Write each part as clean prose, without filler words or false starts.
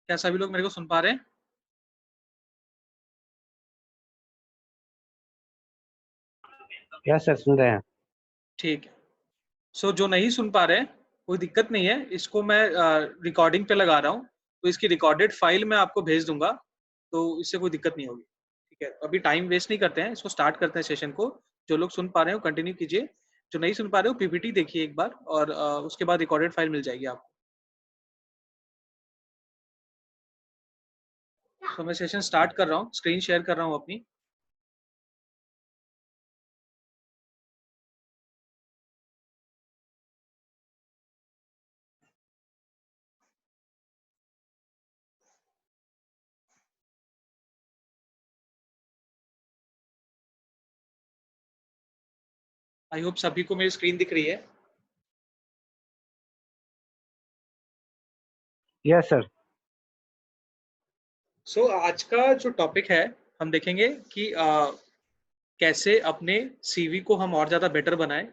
क्या सभी लोग मेरे को सुन पा रहे हैं? यस सर, सुन रहे हैं। ठीक है। सो जो नहीं सुन पा रहे हैं, कोई दिक्कत नहीं है, इसको मैं रिकॉर्डिंग पे लगा रहा हूँ, तो इसकी रिकॉर्डेड फाइल मैं आपको भेज दूँगा, तो इससे कोई दिक्कत नहीं होगी। ठीक है, अभी टाइम वेस्ट नहीं करते हैं, इसको स्टार्ट करते हैं सेशन को। जो लोग सुन पा रहे हो कंटिन्यू कीजिए, जो नहीं सुन पा रहे हो पीपीटी देखिए एक बार और उसके बाद रिकॉर्डेड फाइल मिल जाएगी आपको। तो मैं सेशन स्टार्ट कर रहा हूँ, स्क्रीन शेयर कर रहा हूँ अपनी। आई होप सभी को मेरी स्क्रीन दिख रही है। Yes sir. सो आज का जो टॉपिक है, हम देखेंगे कि कैसे अपने सीवी को हम और ज़्यादा बेटर बनाएँ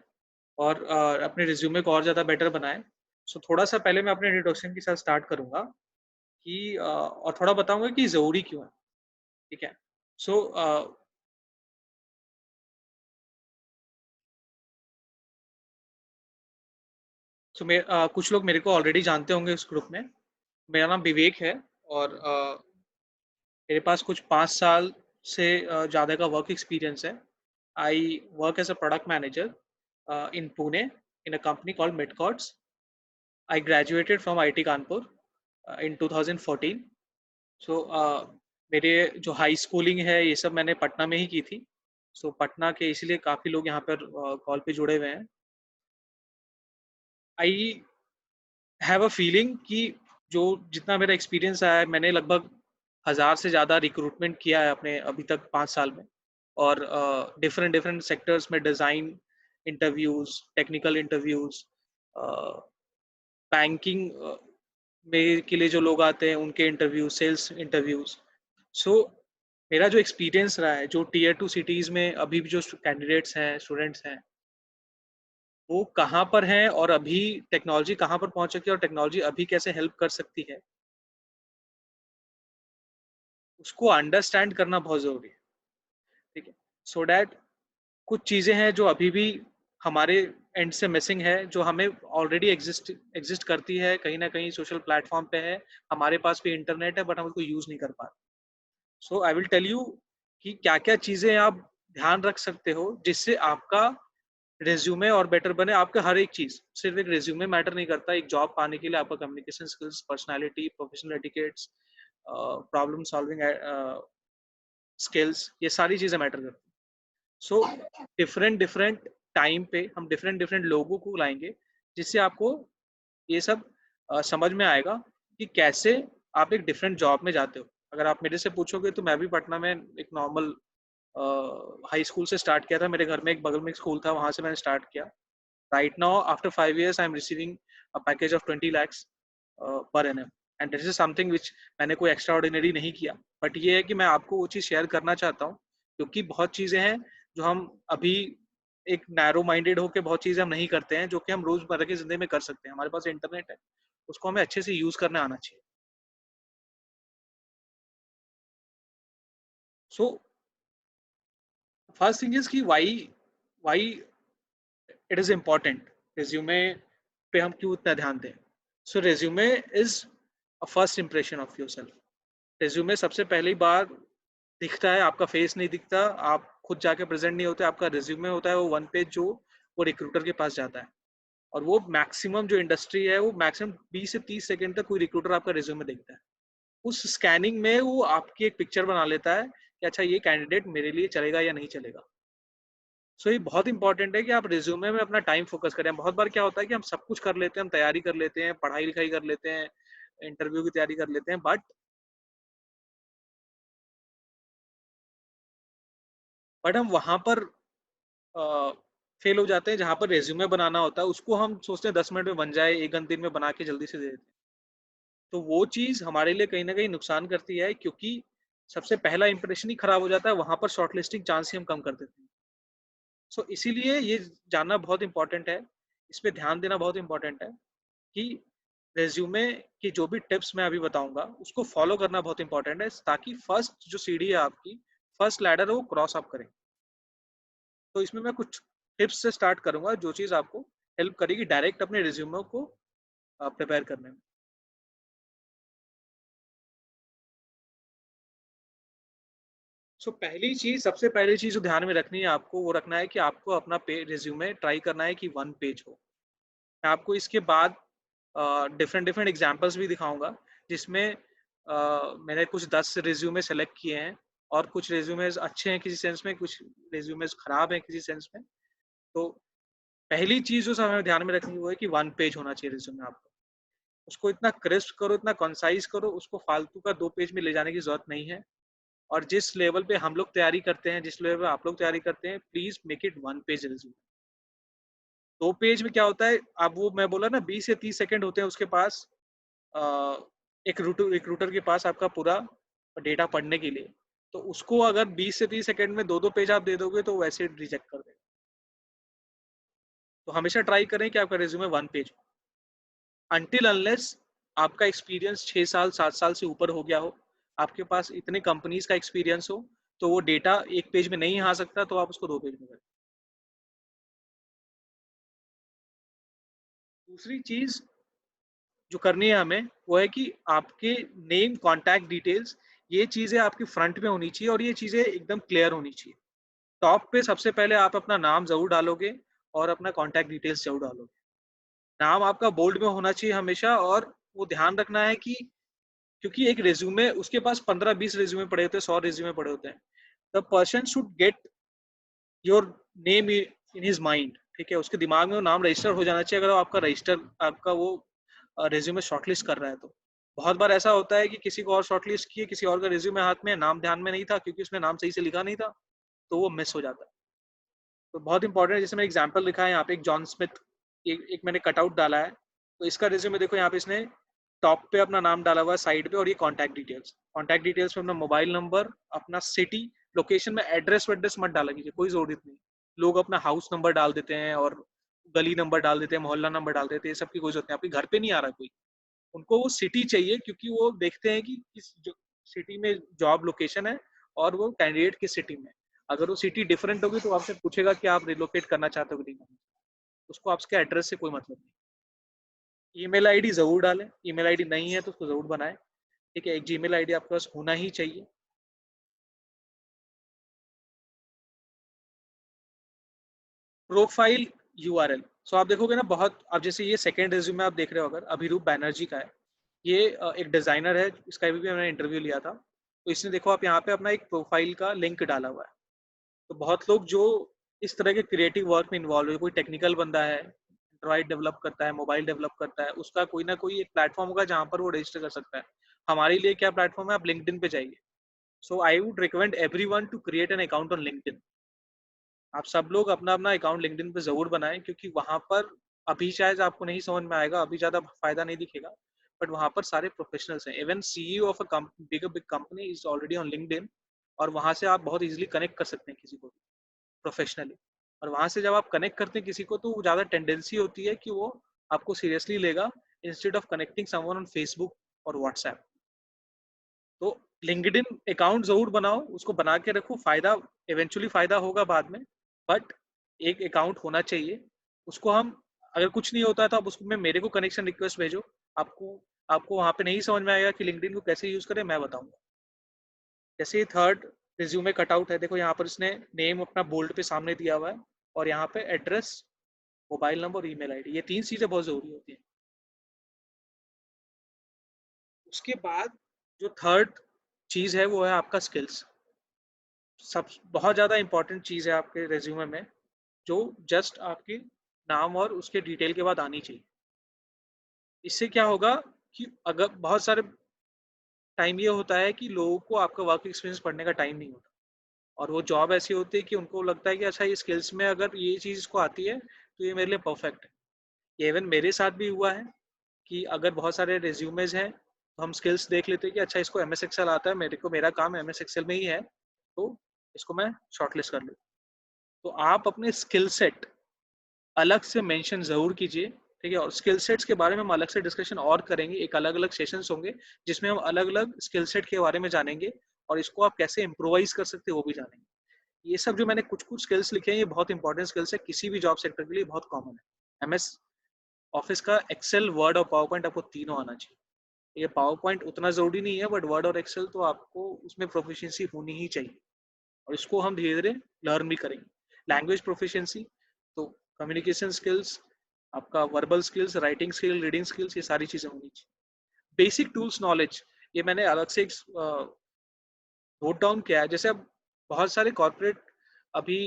और अपने रिज्यूमे को और ज़्यादा बेटर बनाएँ। सो थोड़ा-सा पहले मैं अपने इंट्रोडक्शन के साथ स्टार्ट करूँगा कि और थोड़ा बताऊँगा कि ज़रूरी क्यों है, ठीक है? सो कुछ लोग मेरे को ऑलरेडी जानते होंगे इस ग्रुप में। मेरा नाम विवेक है और मेरे पास कुछ 5 साल से ज़्यादा का वर्क एक्सपीरियंस है। I work as a product manager in Pune in a company called Midcots. I graduated from IIT Kanpur in 2014. So मेरे जो हाई स्कूलिंग है ये सब मैंने पटना में ही की थी। सो पटना के इसलिए काफ़ी लोग यहाँ पर कॉल पे जुड़े हुए हैं। आई हैव अ फीलिंग कि जो जितना मेरा एक्सपीरियंस आया है मैंने लगभग 1000 से ज़्यादा रिक्रूटमेंट किया है अपने अभी तक 5 साल में और डिफरेंट डिफरेंट सेक्टर्स में design interviews, technical interviews, banking में के लिए जो लोग आते हैं उनके इंटरव्यू, सेल्स इंटरव्यूज़। सो मेरा जो एक्सपीरियंस रहा है, जो टियर 2 सिटीज़ में अभी भी जो कैंडिडेट्स हैं, स्टूडेंट्स हैं, वो कहाँ पर हैं और अभी टेक्नोलॉजी कहाँ पर पहुँच चुकी है और टेक्नोलॉजी अभी कैसे हेल्प कर सकती है, उसको अंडरस्टैंड करना बहुत ज़रूरी है, ठीक है? सो दैट कुछ चीज़ें हैं जो अभी भी हमारे एंड से मिसिंग है, जो हमें ऑलरेडी एग्ज़िस्ट करती है, कहीं न कहीं सोशल प्लेटफ़ॉर्म पे है, हमारे पास भी इंटरनेट है बट हम उसको यूज़ नहीं कर पा रहे। सो आई विल टेल यू कि क्या-क्या चीज़ें आप ध्यान रख सकते हो, जिससे आपका रिज़्यूमे और बेटर बने। आपका हर एक चीज़, सिर्फ़ एक रिज़्यूमे मैटर नहीं करता, एक जॉब पाने के लिए आपका communication skills, personality, professional etiquettes, problem solving skills, ये सारी चीज़ें मैटर करती हैं। सो डिफरेंट डिफरेंट टाइम पे हम डिफरेंट डिफरेंट लोगों को लाएँगे, जिससे आपको ये सब समझ में आएगा कि कैसे आप एक डिफरेंट जॉब में जाते हो। अगर आप मेरे से पूछोगे तो मैं भी पटना में एक नॉर्मल हाई स्कूल से स्टार्ट किया था। मेरे घर में एक बगल में एक स्कूल था, वहाँ से मैंने स्टार्ट किया। Right now after 5 years I am receiving a package of 20 lakhs per annum and this is something which मैंने कोई एक्स्ट्रा ऑर्डिनरी नहीं किया। बट ये है कि मैं आपको वो चीज़ शेयर करना चाहता हूँ, क्योंकि बहुत चीज़ें हैं जो हम अभी एक नैरो माइंडेड होके बहुत चीज़ें हम नहीं करते हैं, जो कि हम रोज़मर्रा की ज़िंदगी में कर सकते हैं। हमारे पास इंटरनेट है, उसको हमें अच्छे से यूज़ करना आना चाहिए। सो फर्स्ट थिंग इज़ कि why it is important. Resume पे हम क्यों इतना ध्यान दें? So resume is a first impression of yourself. Resume सबसे पहली बार दिखता है, आपका फेस नहीं दिखता, आप खुद जाके प्रेज़ेंट नहीं होते, आपका रिज़्यूमे होता है वो वन पेज जो वो रिक्रूटर के पास जाता है। और वो मैक्सिमम जो इंडस्ट्री है, वो मैक्सिमम 20 से 30 सेकंड तक कोई रिक्रूटर आपका रिज़्यूमे देखता है। उस स्कैनिंग में वो आपकी एक पिक्चर बना लेता है कि अच्छा ये कैंडिडेट मेरे लिए चलेगा या नहीं चलेगा। सो ये बहुत इंपॉर्टेंट है कि आप रिज्यूमे में अपना टाइम फोकस करें। बहुत बार क्या होता है कि हम सब कुछ कर लेते हैं, हम तैयारी कर लेते हैं, पढ़ाई लिखाई कर लेते हैं, इंटरव्यू की तैयारी कर लेते हैं, बट हम वहां पर फेल हो जाते हैं जहां पर रेज्यूमे बनाना होता है। उसको हम सोचते हैं 10 मिनट में बन जाए, एक दिन में बना के जल्दी से दे देते हैं। तो वो चीज हमारे लिए कहीं ना कहीं नुकसान करती है, क्योंकि सबसे पहला इंप्रेशन ही खराब हो जाता है, वहां पर शॉर्टलिस्टिंग चांस ही हम कम कर देते हैं। सो इसीलिए ये जानना बहुत इंपॉर्टेंट है, इस पे ध्यान देना बहुत इंपॉर्टेंट है कि रेज्यूमे की जो भी टिप्स मैं अभी बताऊंगा उसको फॉलो करना बहुत इंपॉर्टेंट है, ताकि फर्स्ट जो सीढ़ी है आपकी, फर्स्ट लैडर है, वो क्रॉस अप करें। तो इसमें मैं कुछ टिप्स से स्टार्ट करूंगा जो चीज आपको हेल्प करेगी डायरेक्ट अपने रिज्यूमे को प्रिपेयर करने में। सबसे पहली चीज जो ध्यान में रखनी है आपको, वो रखना है कि आपको अपना रिज्यूमे ट्राई करना है कि 1 पेज हो। मैं आपको इसके बाद डिफरेंट डिफरेंट एग्जांपल्स भी दिखाऊंगा, जिसमें मैंने कुछ 10 रिज्यूमे सेलेक्ट किए हैं, और कुछ रिज्यूमेज अच्छे हैं किसी सेंस में, कुछ रिज्यूमेज खराब हैं किसी सेंस में। तो पहली चीज जो हमें ध्यान में रखनी है वो है कि 1 पेज होना चाहिए रिज्यूमे आपका। उसको इतना क्रिस्प करो, इतना कंसाइज करो, उसको फालतू का 2 पेज में ले जाने की जरूरत नहीं है। और जिस लेवल पे हम लोग तैयारी करते हैं, जिस लेवल पे आप लोग तैयारी करते हैं, please make it 1 page resume. 2 page में क्या होता है, अब वो मैं बोला ना 20 से 30 सेकंड होते हैं उसके पास, अ, एक रूटर के पास आपका पूरा डेटा पढ़ने के लिए। तो उसको अगर 20 से 30 सेकंड में 2 पेज आप दे दोगे तो वैसे रिजेक्ट कर देगा। तो हमेशा ट्राई करें कि आपका रिज्यूमे 1 पेज हो, अनटिल अनलेस आपका एक्सपीरियंस 6 साल 7 साल से ऊपर हो गया हो, आपके पास इतने कंपनीज का एक्सपीरियंस हो, तो वो डेटा 1 पेज में नहीं आ सकता, तो आप उसको 2 पेज में करें। दूसरी चीज जो करनी है हमें, वो है कि आपके नेम, कॉन्टैक्ट डिटेल्स, ये चीजें आपकी फ्रंट में होनी चाहिए, और ये चीजें एकदम क्लियर होनी चाहिए। टॉप पे सबसे पहले आप अपना नाम जरूर डालोगे, और अपना कॉन्टैक्ट डिटेल्स जरूर डालोगे। नाम आपका बोल्ड में होना चाहिए हमेशा, और वो ध्यान रखना है कि, क्योंकि एक रिज्यूमे, उसके पास 15-20 रिज्यूमे पड़े होते हैं, 100 रिज्यूमे पड़े होते हैं। The person should get your name in his mind, ठीक है, उसके दिमाग में वो नाम रजिस्टर हो जाना चाहिए, अगर वो आपका वो रिज्यूमे शॉर्टलिस्ट कर रहा है तो। बहुत बार ऐसा होता है कि किसी को और शॉर्टलिस्ट किए, किसी और का रिज्यूमे हाथ में, नाम ध्यान में नहीं था क्योंकि उसने नाम सही से लिखा नहीं था, तो वो मिस हो जाता है। तो बहुत इंपॉर्टेंट है, जैसे मैंने एग्जांपल लिखा है यहाँ पे, एक जॉन स्मिथ, एक मैंने कटआउट डाला है, तो इसका रिज्यूमे देखो, यहाँ पे इसने टॉप पे अपना नाम डाला हुआ है, साइड पे, और ये कॉन्टैक्ट डिटेल्स में अपना मोबाइल नंबर, अपना सिटी, लोकेशन में एड्रेस वेड्रेस मत डाला कीजिए, कोई जरूरत नहीं। लोग अपना हाउस नंबर डाल देते हैं, और गली नंबर डाल देते हैं, मोहल्ला नंबर डाल देते हैं, ये सब की कोई जरूरत नहीं, आपके घर पे नहीं आ रहा कोई। उनको वो सिटी चाहिए, क्योंकि वो देखते हैं कि किस सिटी में जॉब लोकेशन है, और वो कैंडिडेट किस सिटी में। अगर वो सिटी डिफरेंट होगी तो आपसे पूछेगा कि आप रिलोकेट करना चाहते हो कि नहीं, उसको आपके एड्रेस से कोई मतलब नहीं। ईमेल आईडी जरूर डालें, ईमेल आईडी नहीं है तो उसको जरूर बनाएं, ठीक है, एक जीमेल आईडी आपके पास होना ही चाहिए। प्रोफाइल यूआरएल, सो आप देखोगे ना, बहुत, अब जैसे ये सेकंड रिज्यूमे आप देख रहे हो, अगर अभिरूप बैनर्जी का है, ये एक डिजाइनर है, इसका भी मैंने इंटरव्यू लिया था, तो इसने देखो आप यहाँ पे अपना एक प्रोफाइल का लिंक डाला हुआ है। तो बहुत लोग जो इस तरह के क्रिएटिव वर्क में इन्वॉल्व है, कोई टेक्निकल बंदा है, एंड्रॉइड डेवलप करता है, मोबाइल डेवलप करता है, उसका कोई ना कोई एक प्लेटफॉर्म होगा जहाँ पर वो रजिस्टर कर सकता है। हमारे लिए क्या प्लेटफॉर्म है, आप लिंक्डइन पे जाइए। So I would recommend everyone to create an account on LinkedIn. आप सब लोग अपना अपना अकाउंट लिंक्डइन पे जरूर बनाएं, क्योंकि वहां पर अभी शायद आपको नहीं समझ में आएगा, अभी ज्यादा फायदा नहीं दिखेगा, बट वहां पर सारे प्रोफेशनल्स हैं। Even CEO of a big company is already on LinkedIn, और वहां से आप बहुत इजीली कनेक्ट कर सकते हैं किसी को प्रोफेशनली। और वहां से जब आप कनेक्ट करते हैं किसी को, तो ज्यादा टेंडेंसी होती है कि वो आपको सीरियसली लेगा, instead of connecting someone on Facebook और व्हाट्सएप। तो लिंक्डइन अकाउंट जरूर बनाओ, उसको बना के रखो, फायदा इवेंचुअली फायदा होगा बाद में, बट एक अकाउंट होना चाहिए। उसको हम, अगर कुछ नहीं होता है तो आप उसमें मेरे को कनेक्शन रिक्वेस्ट भेजो। आपको आपको वहां पे नहीं समझ में आएगा कि लिंक्डइन को कैसे यूज करें, मैं बताऊंगा। जैसे ये थर्ड रिज्यूमे कटआउट है, देखो यहाँ पर इसने नेम अपना बोल्ड पे सामने दिया हुआ है, और यहाँ पे address, mobile number, email ID, ये 3 चीजें बहुत जरूरी होती हैं। उसके बाद जो थर्ड चीज है वो है आपका स्किल्स। सब बहुत ज़्यादा इंपॉर्टेंट चीज़ है आपके रेज्यूमे में, जो जस्ट आपके नाम और उसके डिटेल के बाद आनी चाहिए। इससे क्या होगा कि अगर बहुत सारे टाइम ये होता है कि लोगों को आपका वर्क एक्सपीरियंस पढ़ने का टाइम नहीं होता, और वो जॉब ऐसी होती है कि उनको लगता है कि अच्छा, ये स्किल्स में अगर ये चीज़ इसको आती है तो ये मेरे लिए परफेक्ट है। ये इवन मेरे साथ भी हुआ है कि अगर बहुत सारे रिज्यूमेज हैं, तो हम स्किल्स देख लेते हैं कि अच्छा, इसको एम एस एक्सेल आता है, मेरा काम एम एस एक्सेल में ही है, तो इसको मैं शॉर्टलिस्ट कर लूँ। तो आप अपने स्किल सेट अलग से मेंशन जरूर कीजिए, ठीक है। और स्किल सेट्स के बारे में हम अलग से डिस्कशन और करेंगे, एक अलग अलग सेशंस होंगे जिसमें हम अलग अलग स्किल सेट के बारे में जानेंगे और इसको आप कैसे इम्प्रोवाइज कर सकते हो वो भी जानेंगे। ये सब जो मैंने कुछ कुछ स्किल्स लिखे हैं ये बहुत इंपॉर्टेंट स्किल्स है, किसी भी जॉब सेक्टर के लिए बहुत कॉमन है। एमएस ऑफिस का एक्सेल, वर्ड और पावर पॉइंट आपको तीनों आना चाहिए। ये पावर पॉइंट उतना जरूरी नहीं है, बट वर्ड और एक्सेल तो आपको उसमें प्रोफिशिएंसी होनी ही चाहिए और इसको हम धीरे धीरे लर्न भी करेंगे। लैंग्वेज प्रोफिशिएंसी, तो कम्युनिकेशन स्किल्स, आपका verbal skills, writing skill, reading skills, ये सारी चीजें होनी चाहिए। बेसिक टूल्स नॉलेज, ये मैंने अलग से नोट डाउन किया है। जैसे अब बहुत सारे कॉर्पोरेट अभी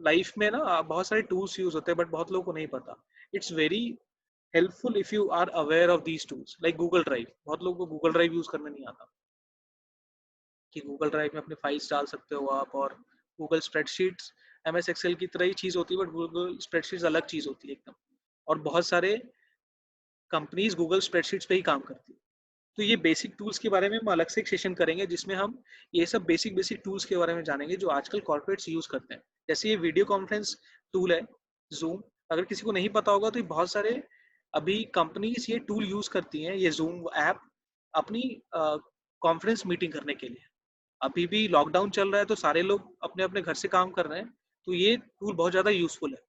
लाइफ में ना बहुत सारे टूल्स यूज होते हैं बट बहुत लोगों को नहीं पता। It's very helpful if you are aware of these tools like Google Drive. बहुत लोगों को गूगल ड्राइव यूज करना नहीं आता कि गूगल ड्राइव में अपने फाइल्स डाल सकते हो आप, और गूगल स्प्रेडशीट्स एमएस एक्सेल की तरह ही चीज होती है बट गूगल स्प्रेडशीट्स अलग चीज होती है एकदम। और बहुत सारे कंपनीज गूगल स्प्रेडशीट्स पे ही काम करती है। तो ये बेसिक टूल्स के बारे में हम अलग से एक सेशन करेंगे जिसमें हम ये सब बेसिक बेसिक टूल्स के बारे में जानेंगे जो आजकल कॉर्पोरेट्स यूज करते हैं। जैसे ये वीडियो कॉन्फ्रेंस टूल है जूम, अगर किसी को नहीं पता होगा तो ये बहुत सारे अभी कंपनीज ये टूल यूज करती हैं, ये जूम ऐप अपनी कॉन्फ्रेंस मीटिंग करने के लिए। अभी भी लॉकडाउन चल रहा है तो सारे लोग अपने अपने घर से काम कर रहे हैं, तो ये टूल बहुत ज्यादा यूजफुल है।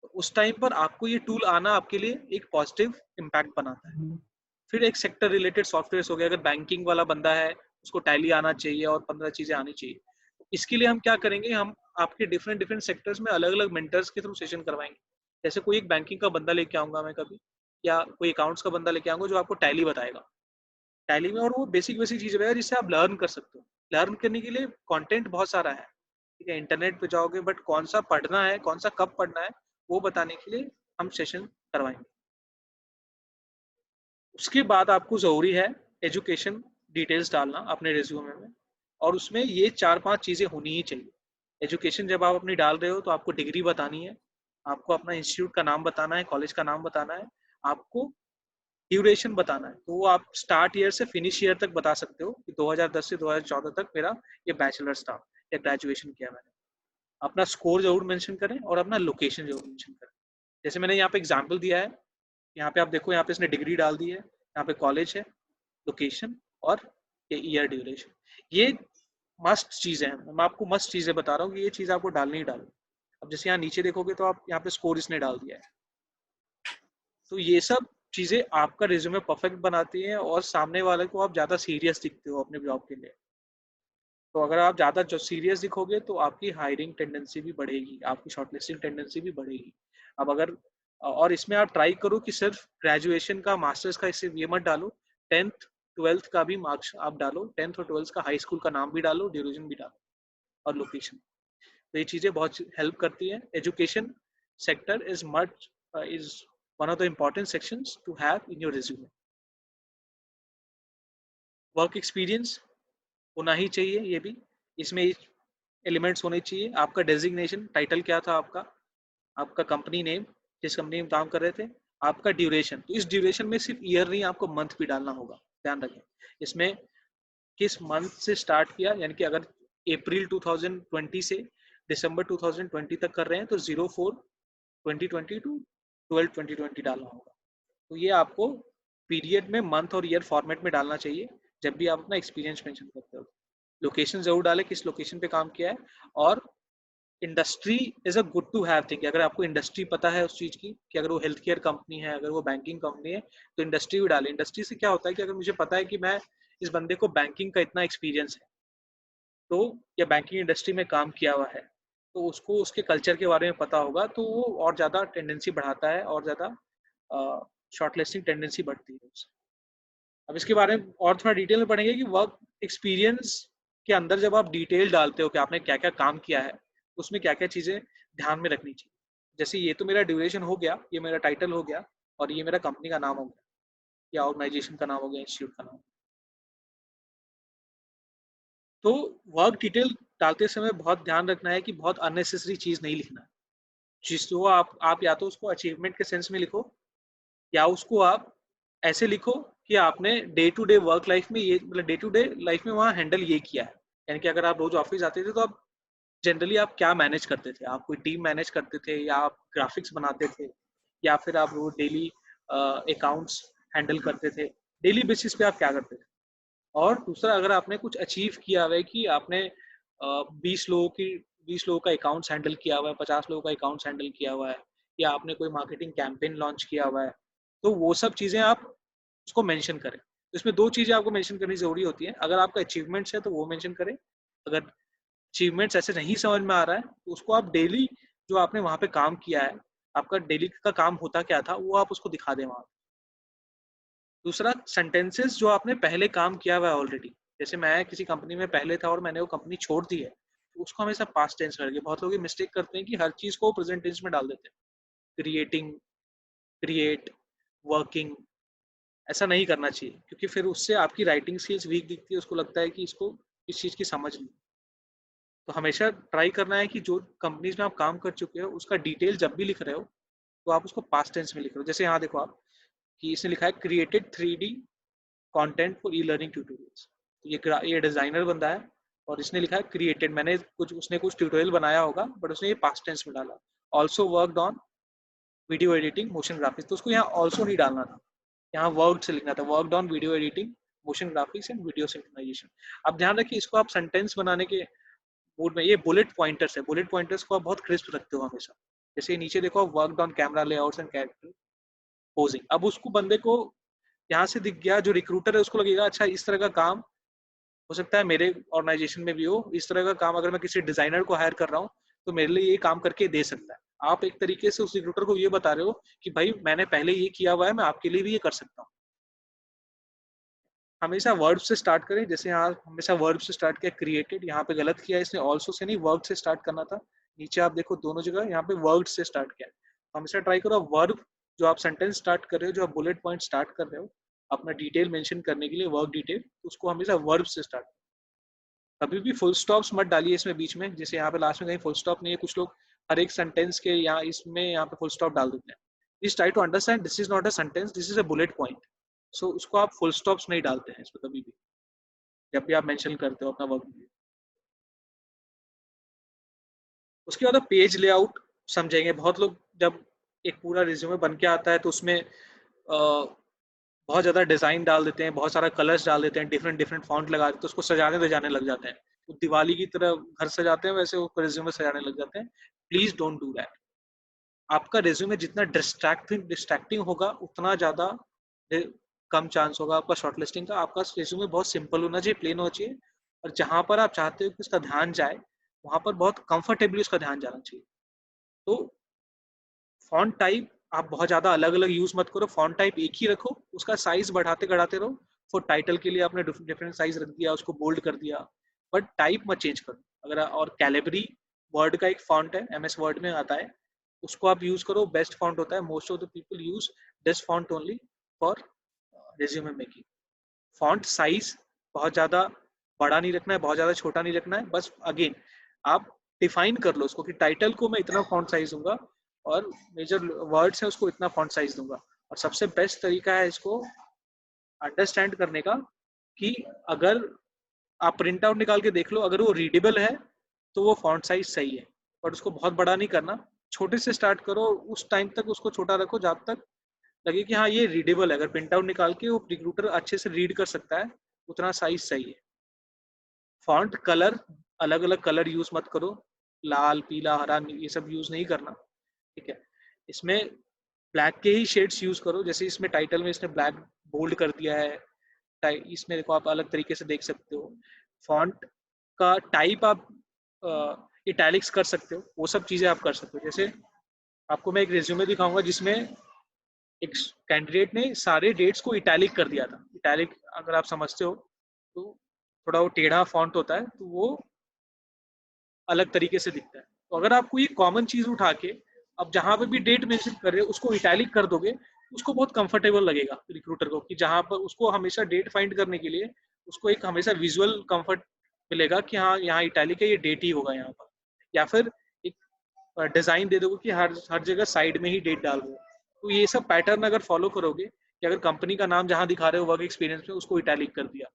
तो उस टाइम पर आपको ये टूल आना आपके लिए एक पॉजिटिव इम्पैक्ट बनाता है। फिर एक सेक्टर रिलेटेड सॉफ्टवेयर हो गया, अगर बैंकिंग वाला बंदा है उसको टैली आना चाहिए और 15 चीजें आनी चाहिए। इसके लिए हम क्या करेंगे, हम आपके डिफरेंट डिफरेंट सेक्टर्स में अलग अलग मेंटर्स के थ्रू सेशन करवाएंगे। जैसे कोई एक बैंकिंग का बंदा लेके आऊंगा मैं कभी, या कोई अकाउंट्स का बंदा लेके आऊंगा जो आपको टैली बताएगा टैली में, और वो बेसिक बेसिक चीजें बताएगा जिससे आप लर्न कर सकते हो। लर्न करने के लिए कंटेंट बहुत सारा है, ठीक है, इंटरनेट पे जाओगे, बट कौन सा पढ़ना है, कौन सा कब पढ़ना है, वो बताने के लिए हम सेशन करवाएंगे। उसके बाद आपको जरूरी है एजुकेशन डिटेल्स डालना अपने रिज्यूमे में, और उसमें ये 4-5 चीजें होनी ही चाहिए। एजुकेशन जब आप अपनी डाल रहे हो तो आपको डिग्री बतानी है, आपको अपना इंस्टीट्यूट का नाम बताना है, कॉलेज का नाम बताना है, आपको ड्यूरेशन बताना है। तो वो आप स्टार्ट ईयर से फिनिश ईयर तक बता सकते हो कि 2010 से 2014 तक मेरा ये बैचलर्स था या ग्रेजुएशन किया मैंने। अपना स्कोर जरूर मेंशन करें और अपना लोकेशन जरूर मेंशन करें। जैसे मैंने यहाँ पे एग्जांपल दिया है, यहाँ पे आप देखो, यहाँ पे इसने डिग्री डाल दी है, यहाँ पे कॉलेज है, लोकेशन और ये ईयर ड्यूरेशन। ये मस्ट चीजें हैं, मैं आपको मस्ट चीजें बता रहा हूँ कि ये चीज आपको डालनी ही डालनी। अब जैसे यहाँ नीचे देखोगे तो आप यहाँ पे स्कोर इसने डाल दिया है। तो ये सब चीजें आपका रिज्यूमे परफेक्ट बनाती हैं और सामने वाले को आप ज्यादा सीरियस दिखते हो अपने जॉब के लिए। तो अगर आप ज्यादा जो सीरियस दिखोगे तो आपकी हायरिंग टेंडेंसी भी बढ़ेगी, आपकी शॉर्टलिस्टिंग टेंडेंसी भी बढ़ेगी। अब अगर और इसमें आप ट्राई करो कि सिर्फ ग्रेजुएशन का, मास्टर्स का सिर्फ ये मत डालो, 10th 12th का भी मार्क्स आप डालो, 10th और 12th का हाई स्कूल का नाम भी डालो, ड्यूरेशन भी डालो और लोकेशन। तो ये चीजें बहुत हेल्प करती हैं। Education sector is one of the important sections to have in your resume. Work experience होना ही चाहिए, ये भी इसमें एलिमेंट्स होने चाहिए। आपका डेजिग्नेशन टाइटल क्या था, आपका कंपनी नेम, जिस कंपनी में काम कर रहे थे, आपका ड्यूरेशन। तो इस ड्यूरेशन में सिर्फ ईयर नहीं, आपको मंथ भी डालना होगा, ध्यान रखें। इसमें किस मंथ से स्टार्ट किया, यानी कि अगर अप्रैल 2020 से दिसंबर 2020 तक कर रहे हैं तो 04/2020 टू 12/2020 डालना होगा। तो ये आपको पीरियड में मंथ और ईयर फॉर्मेट में डालना चाहिए जब भी आप अपना एक्सपीरियंस मेंशन करते हो। लोकेशन जरूर डालें, किस लोकेशन पे काम किया है, और industry is a good to have thing. अगर आपको इंडस्ट्री पता है उस चीज की कि अगर वो हेल्थ केयर कंपनी है, अगर वो बैंकिंग कंपनी है, तो इंडस्ट्री भी डालें। इंडस्ट्री से क्या होता है कि अगर मुझे पता है कि मैं इस बंदे को बैंकिंग का इतना एक्सपीरियंस है, तो या बैंकिंग इंडस्ट्री में काम किया हुआ है, तो उसको उसके कल्चर के बारे में पता होगा, तो वो और ज़्यादा टेंडेंसी बढ़ाता है और ज़्यादा शॉर्टलिस्टिंग टेंडेंसी बढ़ती है उससे। अब इसके बारे में और थोड़ा डिटेल में पढ़ेंगे कि वर्क एक्सपीरियंस के अंदर जब आप डिटेल डालते हो कि आपने क्या क्या काम किया है, उसमें क्या क्या चीज़ें ध्यान में रखनी चाहिए। जैसे ये तो मेरा ड्यूरेशन हो गया, ये मेरा टाइटल हो गया, और ये मेरा कंपनी का नाम हो गया, या ऑर्गेनाइजेशन का नाम हो गया, इंस्टीट्यूट का नाम। तो वर्क डिटेल डालते समय बहुत ध्यान रखना है कि बहुत अननेसेसरी चीज नहीं लिखना है। जिसको आप या तो उसको अचीवमेंट के सेंस में लिखो, या उसको आप ऐसे लिखो कि आपने day to day work life में ये, मतलब डे टू डे लाइफ में वहाँ हैंडल ये किया है। यानी कि अगर आप रोज ऑफिस आते थे तो आप जनरली आप क्या मैनेज करते थे, आप कोई टीम मैनेज करते थे, या आप ग्राफिक्स बनाते थे, या फिर आप वो डेली अकाउंट्स हैंडल करते थे, डेली बेसिस पे आप क्या करते थे। और दूसरा, अगर आपने कुछ अचीव किया हुआ है कि आपने 20 लोगों का अकाउंट्स हैंडल किया हुआ है, 50 लोगों का अकाउंट्स हैंडल किया हुआ है, या आपने कोई मार्केटिंग कैंपेन लॉन्च किया हुआ है, तो वो सब चीज़ें आप उसको मेंशन करें। तो इसमें 2 चीज़ें आपको मेंशन करनी ज़रूरी होती हैं। अगर आपका अचीवमेंट्स है तो वो मेंशन करें, अगर अचीवमेंट्स ऐसे नहीं समझ में आ रहा है तो उसको आप डेली जो आपने वहाँ पे काम किया है, आपका डेली का काम होता क्या था, वो आप उसको दिखा दें वहाँ। दूसरा, सेंटेंसेस जो आपने पहले काम किया हुआ है ऑलरेडी, जैसे मैं किसी कंपनी में पहले था और मैंने वो कंपनी छोड़ दी है, तो उसको हमेशा पास्ट टेंस करके, बहुत लोग ये मिस्टेक करते हैं कि हर चीज को प्रेजेंट टेंस में डाल देते हैं, क्रिएटिंग, क्रिएट, वर्किंग। ऐसा नहीं करना चाहिए, क्योंकि फिर उससे आपकी राइटिंग स्किल्स वीक दिखती है, उसको लगता है कि इसको इस चीज की समझ नहीं। तो हमेशा ट्राई करना है कि जो कंपनीज में आप काम कर चुके हो उसका डिटेल जब भी लिख रहे हो तो आप उसको पास्ट टेंस में लिख रहे हो। जैसे यहाँ देखो आप कि इसने लिखा है created 3D content for e learning tutorials. ये डिजाइनर बंदा है और इसने लिखा है क्रिएटेड, मैंने कुछ उसने कुछ ट्यूटोरियल बनाया होगा बट उसने ये पास्ट टेंस में डाला। Also worked on video editing, motion graphics, तो उसको यहाँ ऑल्सो नहीं डालना था, यहाँ वर्कड से लिखना था, worked on video editing, motion graphics and video synchronisation. अब ध्यान रखिए, इसको आप सेंटेंस बनाने के मूड में, ये बुलेट पॉइंटर्स है, बुलेट पॉइंटर्स को आप बहुत क्रिस्प रखते हो हमेशा। जैसे नीचे देखो आप worked on camera layouts and character posing, अब उसको बंदे को यहाँ से दिख गया, जो रिक्रूटर है उसको लगेगा अच्छा इस तरह का काम हो सकता है मेरे ऑर्गेनाइजेशन में भी हो, इस तरह का काम अगर मैं किसी डिजाइनर को हायर कर रहा हूँ तो मेरे लिए ये काम करके दे सकता है। आप एक तरीके से उस रिक्रूटर को ये बता रहे हो कि भाई मैंने पहले ये किया हुआ है, मैं आपके लिए भी ये कर सकता हूँ। हमेशा वर्ब से स्टार्ट करें, जैसे यहाँ हमेशा वर्ब से स्टार्ट किया क्रिएटेड, यहाँ पे गलत किया इसने, ऑल्सो से नहीं वर्ब से स्टार्ट करना था। नीचे आप देखो दोनों जगह यहाँ पे वर्ड से स्टार्ट किया। हमेशा ट्राई करो वर्ब, जो आप सेंटेंस स्टार्ट कर रहे हो, जो आप बुलेट पॉइंट स्टार्ट कर रहे हो अपना डिटेल मेंशन करने के लिए, वर्क डिटेल, उसको हमेशा वर्ब से स्टार्ट। कभी भी फुल स्टॉप्स मत डालिए इसमें बीच में, जैसे यहाँ पे लास्ट में कहीं फुल स्टॉप नहीं है, कुछ लोग हर एक सेंटेंस के यहाँ इसमें यहाँ पे फुल स्टॉप डाल देते हैं। Please try to understand this is not a sentence, this is a bullet point. So उसको आप फुल स्टॉप्स नहीं डालते हैं इसमें कभी भी, जब भी आप मेंशन करते हो अपना वर्क। उसके बाद पेज लेआउट समझेंगे। बहुत लोग जब एक पूरा रिज्यूमे बन के आता है तो उसमें बहुत ज़्यादा डिज़ाइन डाल देते हैं, बहुत सारा कलर्स डाल देते हैं, डिफरेंट डिफरेंट फॉन्ट लगा देते हैं, तो उसको सजाने धजाने लग जाते हैं। तो दिवाली की तरह घर सजाते हैं वैसे वो रिज्यूमे सजाने लग जाते हैं। Please don't do that. आपका रिज्यूमे जितना डिस्ट्रैक्टिंग होगा उतना ज़्यादा कम चांस होगा आपका शॉर्टलिस्टिंग का। आपका रिज्यूमे बहुत सिंपल होना चाहिए, प्लेन होना चाहिए, और जहाँ पर आप चाहते हो कि उसका ध्यान जाए वहाँ पर बहुत कंफर्टेबली उसका ध्यान जाना चाहिए। तो फॉन्ट टाइप आप बहुत ज़्यादा अलग अलग यूज मत करो, फॉन्ट टाइप एक ही रखो, उसका साइज बढ़ाते बढ़ाते रहो। फॉर टाइटल के लिए आपने डिफरेंट साइज रख दिया, उसको बोल्ड कर दिया, बट टाइप मत चेंज करो। अगर और कैलिबरी वर्ड का एक फॉन्ट है, एमएस वर्ड में आता है, उसको आप यूज करो, बेस्ट फॉन्ट होता है। Most of the people use this font only for resume making. Font size बहुत ज़्यादा बड़ा नहीं रखना है, बहुत ज़्यादा छोटा नहीं रखना है, बस अगेन आप डिफाइन कर लो उसको कि टाइटल को मैं इतना फॉन्ट साइज दूंगा और मेजर वर्ड्स है उसको इतना फॉन्ट साइज दूंगा। और सबसे बेस्ट तरीका है इसको अंडरस्टैंड करने का कि अगर आप प्रिंट आउट निकाल के देख लो, अगर वो रीडेबल है तो वो फॉन्ट साइज सही है, बट उसको बहुत बड़ा नहीं करना। छोटे से स्टार्ट करो, उस टाइम तक उसको छोटा रखो जब तक लगे कि हाँ ये रीडेबल है। अगर प्रिंट आउट निकाल के वो रिक्रूटर अच्छे से रीड कर सकता है उतना साइज सही है। फॉन्ट कलर, अलग अलग कलर यूज मत करो, लाल पीला हरा ये सब यूज नहीं करना, ठीक है। इसमें ब्लैक के ही शेड्स यूज करो, जैसे इसमें टाइटल में इसने ब्लैक बोल्ड कर दिया है, इसमें देखो आप अलग तरीके से देख सकते हो। फॉन्ट का टाइप आप इटैलिक्स कर सकते हो, वो सब चीजें आप कर सकते हो। जैसे आपको मैं एक रिज्यूमे दिखाऊंगा जिसमें एक कैंडिडेट ने सारे डेट्स को इटैलिक कर दिया था। इटैलिक अगर आप समझते हो तो थोड़ा वो टेढ़ा फॉन्ट होता है, तो वो अलग तरीके से दिखता है। तो अगर आपको ये कॉमन चीज उठा के अब जहां पे भी डेट मेंशन कर रहे हो उसको इटैलिक कर दोगे, उसको बहुत कंफर्टेबल लगेगा रिक्रूटर को, कि जहां पर उसको हमेशा डेट फाइंड करने के लिए उसको एक हमेशा विजुअल कंफर्ट मिलेगा कि हाँ यहाँ इटैलिक है, ये डेट ही होगा यहाँ पर। या फिर एक डिजाइन दे दोगे कि हर हर जगह साइड में ही डेट डाल दो। तो ये सब पैटर्न अगर फॉलो करोगे कि अगर कंपनी का नाम जहां दिखा रहे हो वर्क एक्सपीरियंस में उसको इटैलिक कर दिया,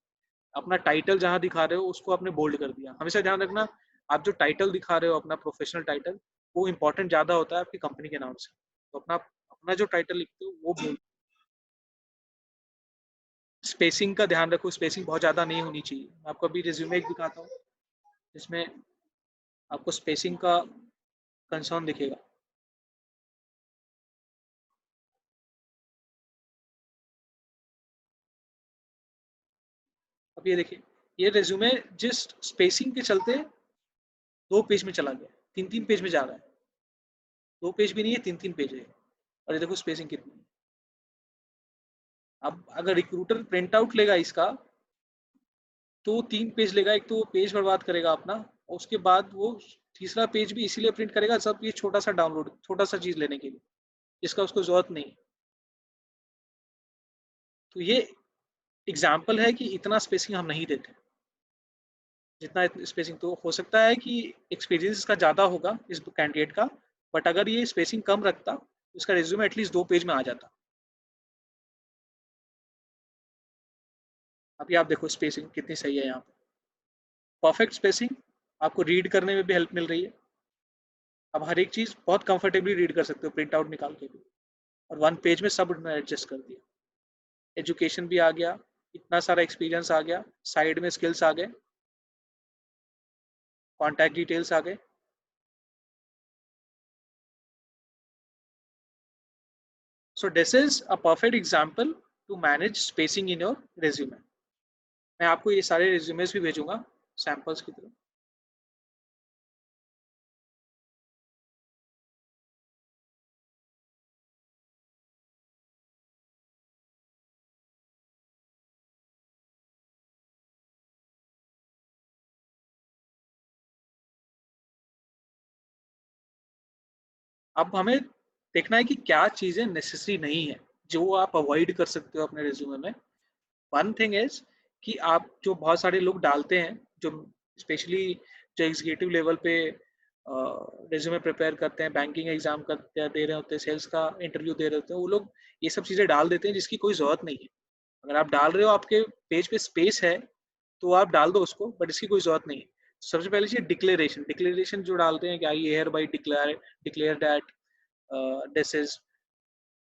अपना टाइटल जहां दिखा रहे हो उसको आपने बोल्ड कर दिया। हमेशा ध्यान रखना, आप जो टाइटल दिखा रहे हो अपना प्रोफेशनल टाइटल, वो इंपॉर्टेंट ज्यादा होता है आपकी कंपनी के नाम से। तो अपना अपना जो टाइटल लिखते हो वो बोल। स्पेसिंग का ध्यान रखो, स्पेसिंग बहुत ज़्यादा नहीं होनी चाहिए। मैं आपको अभी रिज्यूमे एक दिखाता हूँ जिसमें आपको स्पेसिंग का कंसर्न दिखेगा। अब ये देखिए, ये रिज्यूमे जिस स्पेसिंग के चलते 2 पेज में चला गया, 3-3 पेज में जा रहा है। 2 पेज भी नहीं है, 3-3 पेज है। और ये देखो स्पेसिंग कितनी है। अब अगर रिक्रूटर प्रिंट आउट लेगा इसका, तो 3 पेज लेगा। एक तो वो पेज बर्बाद करेगा अपना, और उसके बाद वो तीसरा पेज भी इसीलिए प्रिंट करेगा सब ये छोटा सा डाउनलोड, छोटा सा चीज लेने के लिए, जिसका उसको जरूरत नहीं। तो ये एग्जाम्पल है कि इतना स्पेसिंग हम नहीं देते। जितना स्पेसिंग तो हो सकता है कि एक्सपीरियंस इसका ज़्यादा होगा इस कैंडिडेट का, बट अगर ये स्पेसिंग कम रखता तो इसका रिज्यूमे एटलीस्ट 2 पेज में आ जाता। अभी आप देखो स्पेसिंग कितनी सही है यहाँ पे, परफेक्ट स्पेसिंग। आपको रीड करने में भी हेल्प मिल रही है। अब हर एक चीज़ बहुत कंफर्टेबली रीड कर सकते हो प्रिंट आउट निकाल के भी। और 1 पेज में सब एडजस्ट कर दिया। एजुकेशन भी आ गया, इतना सारा एक्सपीरियंस आ गया, साइड में स्किल्स आ गए, कॉन्टैक्ट डिटेल्स आ गए। So this is a perfect example to manage spacing in your resume. मैं आपको ये सारे resumes भी भेजूंगा सैम्पल्स की तरह। अब हमें देखना है कि क्या चीज़ें नेसेसरी नहीं है जो आप अवॉइड कर सकते हो अपने रिज्यूमे में। वन थिंग इज कि आप जो बहुत सारे लोग डालते हैं, जो स्पेशली जो एग्जीक्यूटिव लेवल पे रिज्यूमे प्रिपेयर करते हैं, बैंकिंग एग्जाम करते दे रहे होते हैं, सेल्स का इंटरव्यू दे रहे होते हैं, वो लोग ये सब चीज़ें डाल देते हैं जिसकी कोई ज़रूरत नहीं है। अगर आप डाल रहे हो, आपके पेज पे स्पेस है, तो आप डाल दो उसको, बट इसकी कोई ज़रूरत नहीं है। सबसे पहले चीज़ डिक्लेरेशन। डिक्लेरेशन जो डालते हैं, क्या ये hereby declare declare that this is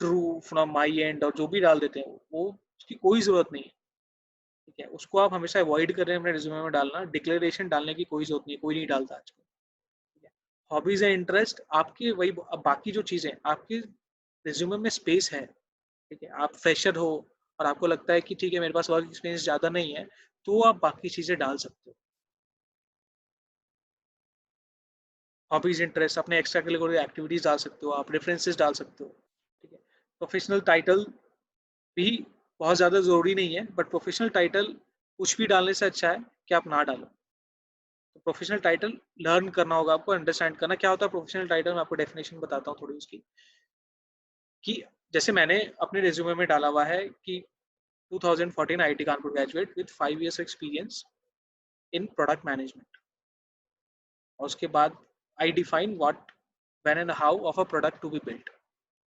true from my end, और जो भी डाल देते हैं वो उसकी कोई ज़रूरत नहीं है। ठीक है, उसको आप हमेशा अवॉइड कर रहे हैं अपने रिज्यूमे में डालना। डिक्लेरेशन डालने की कोई जरूरत नहीं है, कोई नहीं डालता आजकल। ठीक है, हॉबीज एंड इंटरेस्ट आपके वही, अब बाकी जो चीजें आपके रिज्यूमे में स्पेस है। ठीक है, आप फ्रेशर हो और आपको लगता है कि ठीक है मेरे पास वर्क एक्सपीरियंस ज्यादा नहीं है, तो आप बाकी चीजें डाल सकते हो। हॉबीज इंटरेस्ट, अपने एक्स्ट्रा करिकुलर एक्टिविटीज डाल सकते हो, आप रेफरेंसेस डाल सकते हो। ठीक है, प्रोफेशनल टाइटल भी बहुत ज़्यादा ज़रूरी नहीं है, बट प्रोफेशनल टाइटल कुछ भी डालने से अच्छा है कि आप ना डालो। तो प्रोफेशनल टाइटल लर्न करना होगा आपको, अंडरस्टैंड करना क्या होता है प्रोफेशनल टाइटल। मैं आपको डेफिनेशन बताता हूँ थोड़ी उसकी, कि जैसे मैंने अपने रिज्यूमे में डाला हुआ है कि 2014 IT Kanpur graduate with 5 years experience in product management. और उसके बाद I define what when and how of a product to be built.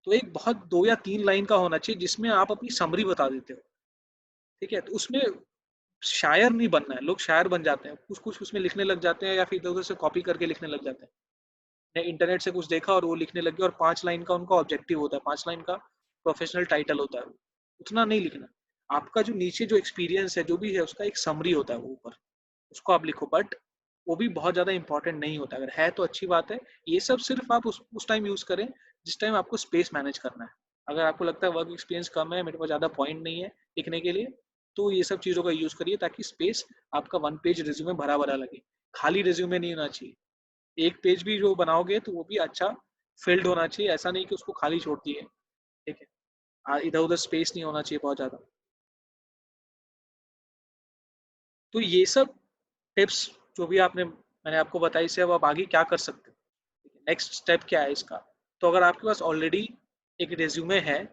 तो एक बहुत 2 या 3 लाइन का होना चाहिए जिसमें आप अपनी समरी बता देते हो। ठीक है, तो उसमें शायर नहीं बनना है। लोग शायर बन जाते हैं, कुछ कुछ उसमें लिखने लग जाते हैं, या फिर इधर उधर से कॉपी करके लिखने लग जाते हैं। ने इंटरनेट से कुछ देखा और वो लिखने लग गए, और 5 लाइन का उनका ऑब्जेक्टिव होता है, 5 लाइन का प्रोफेशनल टाइटल होता है। उतना नहीं लिखना। आपका जो नीचे जो एक्सपीरियंस है जो भी है उसका एक समरी होता है वो ऊपर, उसको आप लिखो, बट वो भी बहुत ज्यादा इंपॉर्टेंट नहीं होता। अगर है तो अच्छी बात है। ये सब सिर्फ आप उस टाइम यूज करें जिस टाइम आपको स्पेस मैनेज करना है। अगर आपको लगता है वर्क एक्सपीरियंस कम है, मेरे पास ज्यादा पॉइंट नहीं है लिखने के लिए, तो ये सब चीजों का यूज करिए ताकि स्पेस आपका 1 पेज रिज्यूमे भरा भरा लगे। खाली रिज्यूमे नहीं होना चाहिए। एक पेज भी जो बनाओगे तो वो भी अच्छा फिल्ड होना चाहिए, ऐसा नहीं कि उसको खाली छोड़ दिए। ठीक है, इधर उधर स्पेस नहीं होना चाहिए बहुत ज्यादा। तो ये सब टिप्स जो भी मैंने आपको बताई, इससे अब आप आगे क्या कर सकते हो, नेक्स्ट स्टेप क्या है इसका। तो अगर आपके पास ऑलरेडी एक रिज्यूमे है,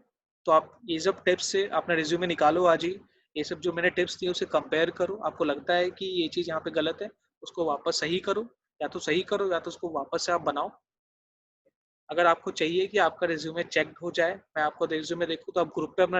तो आप ये सब टिप्स से अपना रिज्यूमे निकालो आज ही। ये सब जो मैंने टिप्स दिए उसे कंपेयर करो। आपको लगता है कि ये चीज़ यहाँ पे गलत है, उसको वापस सही करो। या तो सही करो या तो उसको वापस से आप बनाओ। अगर आपको चाहिए कि आपका रिज्यूमे चेक हो जाए, मैं आपको रिज्यूमे देखूँ, तो आप ग्रुप पे अपना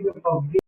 the public